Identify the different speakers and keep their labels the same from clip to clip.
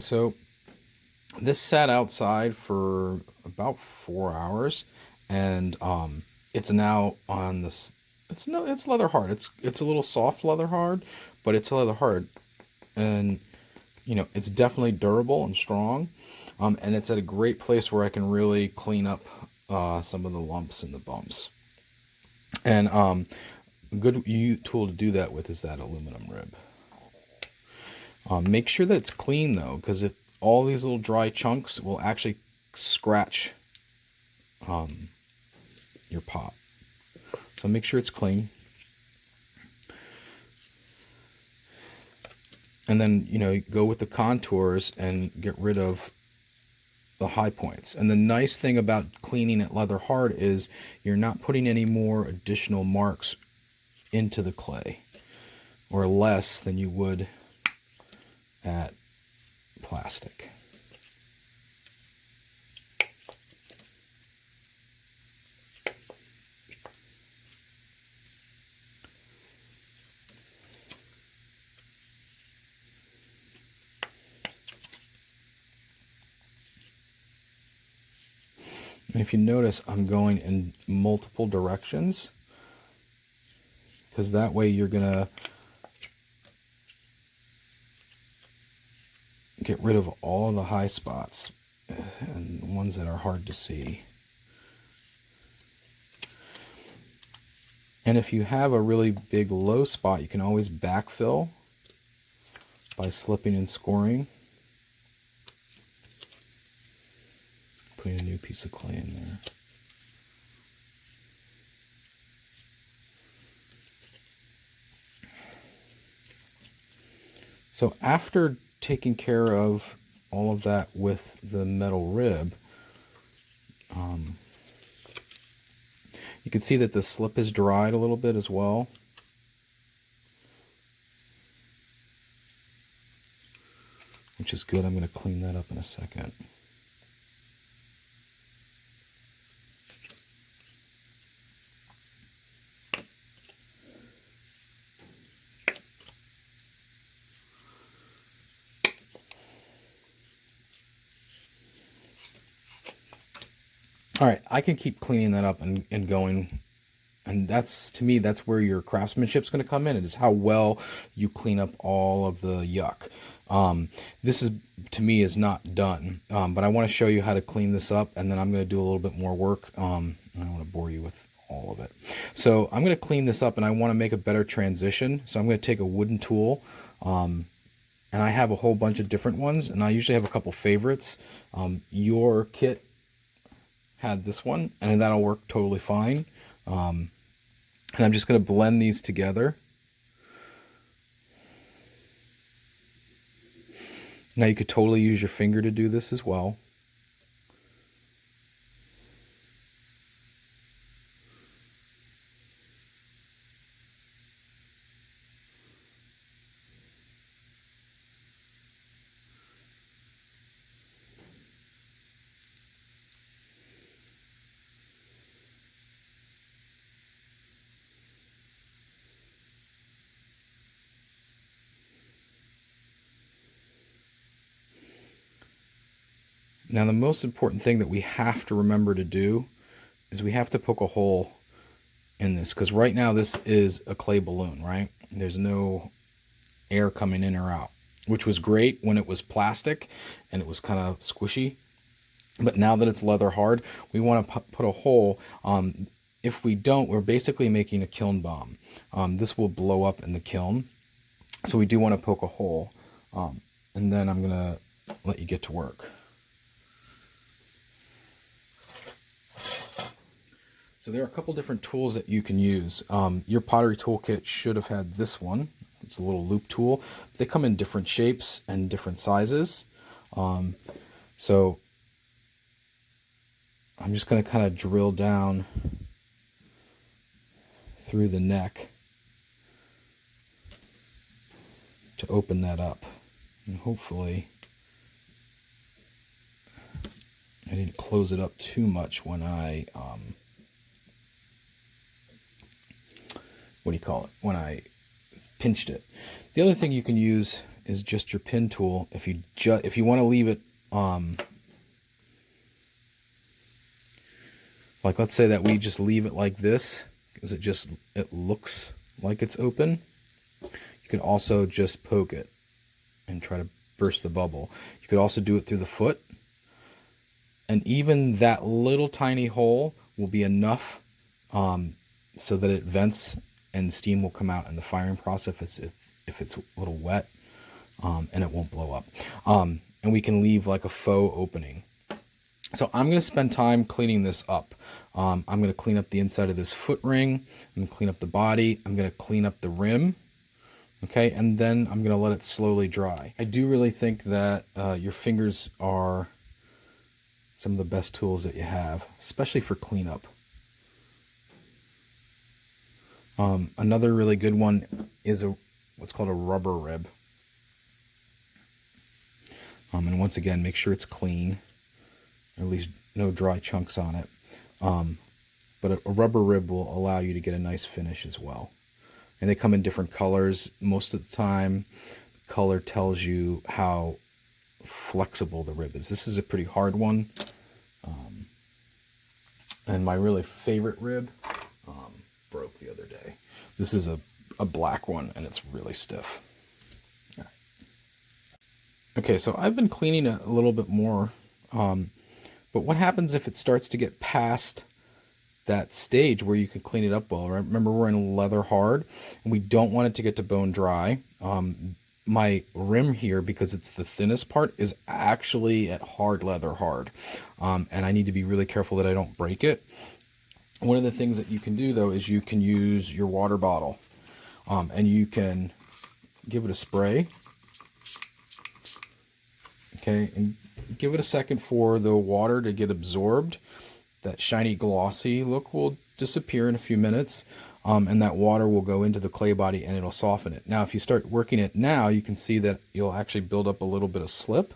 Speaker 1: So this sat outside for about 4 hours, and it's now on this. It's no, it's leather hard. It's a little soft leather hard, but it's leather hard, and it's definitely durable and strong. And it's at a great place where I can really clean up some of the lumps and the bumps. And a good tool to do that with is that aluminum rib. Make sure that it's clean though, because if all these little dry chunks will actually scratch your pot. So make sure it's clean. And then, go with the contours and get rid of the high points. And the nice thing about cleaning it leather hard is you're not putting any more additional marks into the clay, or less than you would at plastic. And if you notice, I'm going in multiple directions, because that way you're gonna get rid of all the high spots and ones that are hard to see. And if you have a really big low spot, you can always backfill by slipping and scoring. Putting a new piece of clay in there. So after taking care of all of that with the metal rib, you can see that the slip has dried a little bit as well. Which is good. I'm going to clean that up in a second. All right, I can keep cleaning that up and going. And that's, to me, that's where your craftsmanship's going to come in. It is how well you clean up all of the yuck. This is, to me, is not done. But I want to show you how to clean this up, and then I'm going to do a little bit more work. And I don't want to bore you with all of it. So I'm going to clean this up, and I want to make a better transition. So I'm going to take a wooden tool. And I have a whole bunch of different ones, and I usually have a couple favorites. Your kit had this one, and that'll work totally fine. And I'm just going to blend these together. Now you could totally use your finger to do this as well. Now the most important thing that we have to remember to do is we have to poke a hole in this, because right now this is a clay balloon, right? There's no air coming in or out, which was great when it was plastic and it was kind of squishy. But now that it's leather hard, we want to put a hole. If we don't, we're basically making a kiln bomb. This will blow up in the kiln. So we do want to poke a hole. And then I'm going to let you get to work. So there are a couple different tools that you can use. Your pottery toolkit should have had this one. It's a little loop tool. They come in different shapes and different sizes. So I'm just going to kind of drill down through the neck to open that up. And hopefully I didn't close it up too much when I when I pinched it. The other thing you can use is just your pin tool. If you want to leave it, like let's say that we just leave it like this, because it looks like it's open. You can also just poke it and try to burst the bubble. You could also do it through the foot. And even that little tiny hole will be enough so that it vents and steam will come out in the firing process if it's a little wet, and it won't blow up. And we can leave like a faux opening. So I'm going to spend time cleaning this up. I'm going to clean up the inside of this foot ring. I'm going to clean up the body. I'm going to clean up the rim. Okay, and then I'm going to let it slowly dry. I do really think that your fingers are some of the best tools that you have, especially for cleanup. Another really good one is what's called a rubber rib. And once again, make sure it's clean, or at least no dry chunks on it. But a rubber rib will allow you to get a nice finish as well. And they come in different colors. Most of the time, the color tells you how flexible the rib is. This is a pretty hard one. And my really favorite rib broke the other day. This is a black one, and it's really stiff. All right. Okay, so I've been cleaning it a little bit more. But what happens if it starts to get past that stage where you can clean it up well? Right? Remember, we're in leather hard, and we don't want it to get to bone dry. My rim here, because it's the thinnest part, is actually at hard leather hard. And I need to be really careful that I don't break it. One of the things that you can do, though, is you can use your water bottle, and you can give it a spray. Okay, and give it a second for the water to get absorbed. That shiny glossy look will disappear in a few minutes, and that water will go into the clay body and it'll soften it. Now, if you start working it now, you can see that you'll actually build up a little bit of slip,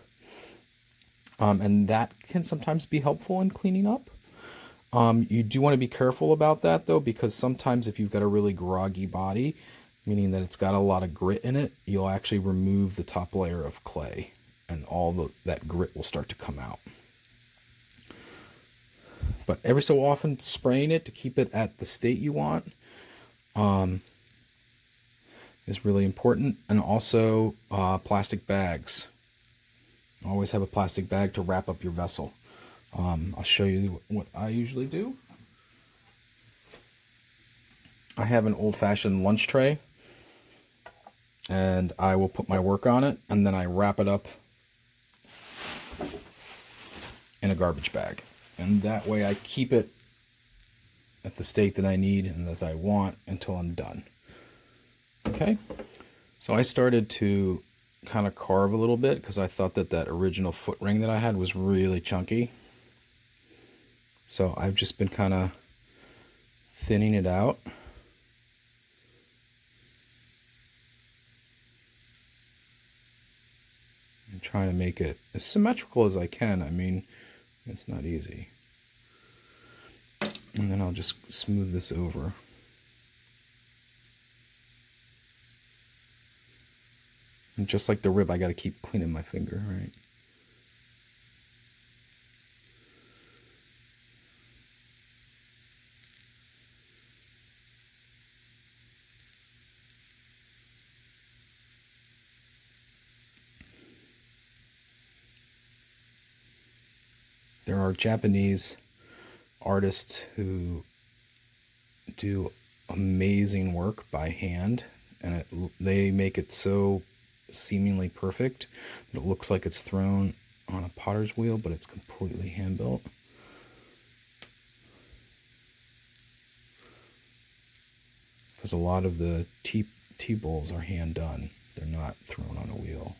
Speaker 1: and that can sometimes be helpful in cleaning up. You do want to be careful about that, though, because sometimes if you've got a really groggy body, meaning that it's got a lot of grit in it, you'll actually remove the top layer of clay, and that grit will start to come out. But every so often, spraying it to keep it at the state you want is really important. And also plastic bags. Always have a plastic bag to wrap up your vessel. I'll show you what I usually do. I have an old-fashioned lunch tray, and I will put my work on it, and then I wrap it up in a garbage bag. And that way I keep it at the state that I need and that I want until I'm done. Okay? So I started to kind of carve a little bit because I thought that original foot ring that I had was really chunky. So I've just been kind of thinning it out. And trying to make it as symmetrical as I can. I mean, it's not easy. And then I'll just smooth this over. And just like the rib, I got to keep cleaning my finger, right? There are Japanese artists who do amazing work by hand, and they make it so seemingly perfect that it looks like it's thrown on a potter's wheel, but it's completely hand built. Because a lot of the tea bowls are hand done. They're not thrown on a wheel.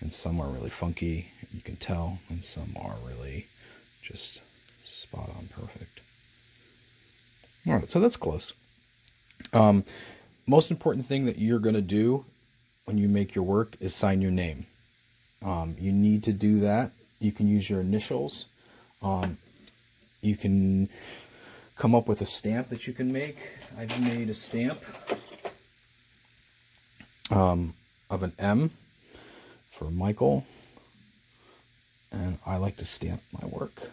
Speaker 1: And some are really funky, you can tell, and some are really just spot on perfect. All right, so that's close. Most important thing that you're going to do when you make your work is sign your name. You need to do that. You can use your initials. You can come up with a stamp that you can make. I've made a stamp of an M for Michael. And I like to stamp my work,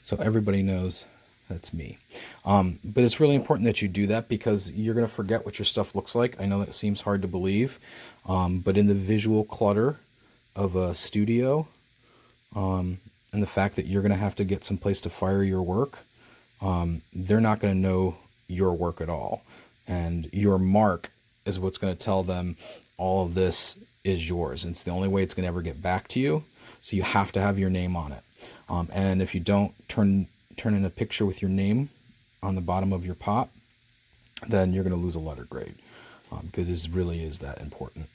Speaker 1: so everybody knows that's me. But it's really important that you do that, because you're going to forget what your stuff looks like. I know that seems hard to believe, but in the visual clutter of a studio, and the fact that you're going to have to get some place to fire your work, they're not going to know your work at all. And your mark is what's going to tell them all of this is yours. And it's the only way it's going to ever get back to you. So you have to have your name on it. And if you don't turn in a picture with your name on the bottom of your pot, then you're going to lose a letter grade, because it really is that important.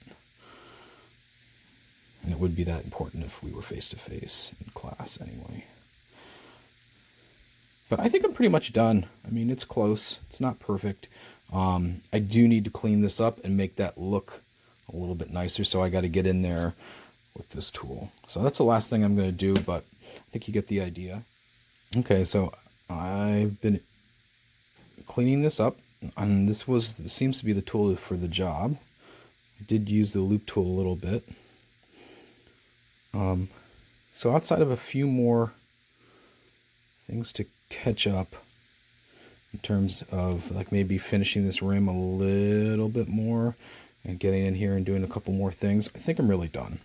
Speaker 1: And it would be that important if we were face-to-face in class anyway. But I think I'm pretty much done. I mean, it's close. It's not perfect. I do need to clean this up and make that look a little bit nicer, so I got to get in there with this tool. So that's the last thing I'm going to do, but I think you get the idea. Okay, so I've been cleaning this up, and this seems to be the tool for the job. I did use the loop tool a little bit. So outside of a few more things to catch up in terms of like maybe finishing this rim a little bit more and getting in here and doing a couple more things, I think I'm really done.